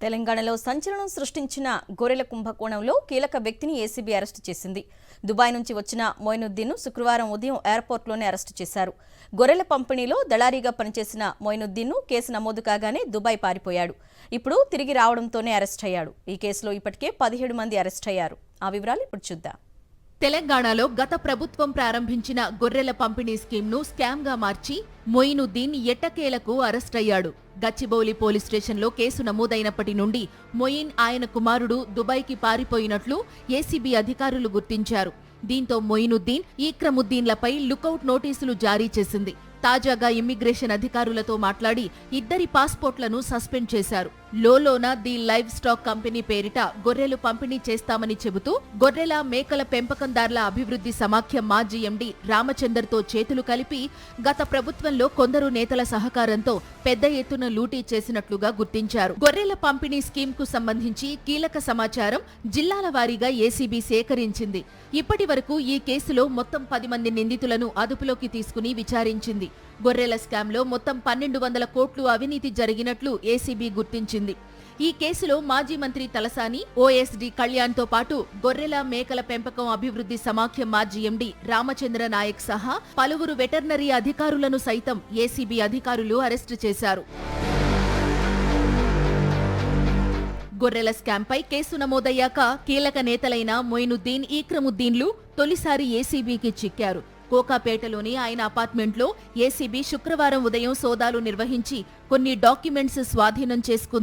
తెలంగాణలో సంచలనం సృష్టించిన గొర్రెల కుంభకోణంలో కీలక వ్యక్తిని ఏసీబీ అరెస్టు చేసింది. దుబాయ్ నుంచి వచ్చిన మొయినుద్దీన్ను శుక్రవారం ఉదయం ఎయిర్పోర్ట్లోనే అరెస్టు చేశారు. గొర్రెల పంపిణీలో దళారీగా పనిచేసిన మొయినుద్దీన్ను కేసు నమోదు కాగానే దుబాయ్ పారిపోయాడు. ఇప్పుడు తిరిగి రావడంతోనే అరెస్ట్ అయ్యాడు. ఈ కేసులో ఇప్పటికే 17 మంది అరెస్ట్ అయ్యారు. ఆ వివరాలు ఇప్పుడు చూద్దాం. తెలంగాణలో గత ప్రభుత్వం ప్రారంభించిన గొర్రెల పంపిణీ స్కీమ్ను స్కామ్గా మార్చి మొయినుద్దీన్ ఎట్టకేలకు అరెస్ట్ అయ్యాడు. గచ్చిబౌలి పోలీస్ స్టేషన్లో కేసు నమోదైనప్పటి నుండి మొయిన్ ఆయన కుమారుడు దుబాయ్కి పారిపోయినట్లు ఏసీబీ అధికారులు గుర్తించారు. దీంతో మొయినుద్దీన్, ఈక్రముద్దీన్లపై లుకౌట్ నోటీసులు జారీ చేసింది. తాజాగా ఇమ్మిగ్రేషన్ అధికారులతో మాట్లాడి ఇద్దరి పాస్పోర్ట్లను సస్పెండ్ చేశారు. లోలోన ది లైవ్ స్టాక్ కంపెనీ పేరిట గొర్రెలు పంపిణీ చేస్తామని చెబుతూ గొర్రెల మేకల పెంపకందారుల అభివృద్ధి సమాఖ్య మాజీ ఎండీ రామచందర్తో చేతులు కలిపి గత ప్రభుత్వంలో కొందరు నేతల సహకారంతో పెద్ద ఎత్తున లూటీ చేసినట్లుగా గుర్తించారు. గొర్రెల పంపిణీ స్కీమ్ కు సంబంధించి కీలక సమాచారం జిల్లాల వారీగా ఏసీబీ సేకరించింది. ఇప్పటి వరకు ఈ కేసులో మొత్తం 10 మంది నిందితులను అదుపులోకి తీసుకుని విచారించింది. గొర్రెల స్కామ్లో మొత్తం 1200 కోట్లు అవినీతి జరిగినట్లు ఏసీబీ గుర్తించింది. ఈ కేసులో మాజీ మంత్రి తలసాని, ఓఎస్డీ కళ్యాణ్తో పాటు గొర్రెల మేకల పెంపకం అభివృద్ధి సమాఖ్య మాజీ ఎండీ రామచంద్ర నాయక్ సహా పలువురు వెటర్నరీ అధికారులను సైతం ఏసీబీ అధికారులు అరెస్టు చేశారు. గొర్రెల స్కామ్పై కేసు నమోదయ్యాక కీలక నేతలైన మొయినుద్దీన్, ఈక్రముద్దీన్లు తొలిసారి ఏసీబీకి చిక్కారు. కోకాపేటలోని ఆయన అపార్ట్మెంట్లో ఏసీబీ శుక్రవారం ఉదయం సోదాలు నిర్వహించి కొన్ని డాక్యుమెంట్స్ స్వాధీనం చేసుకుంది.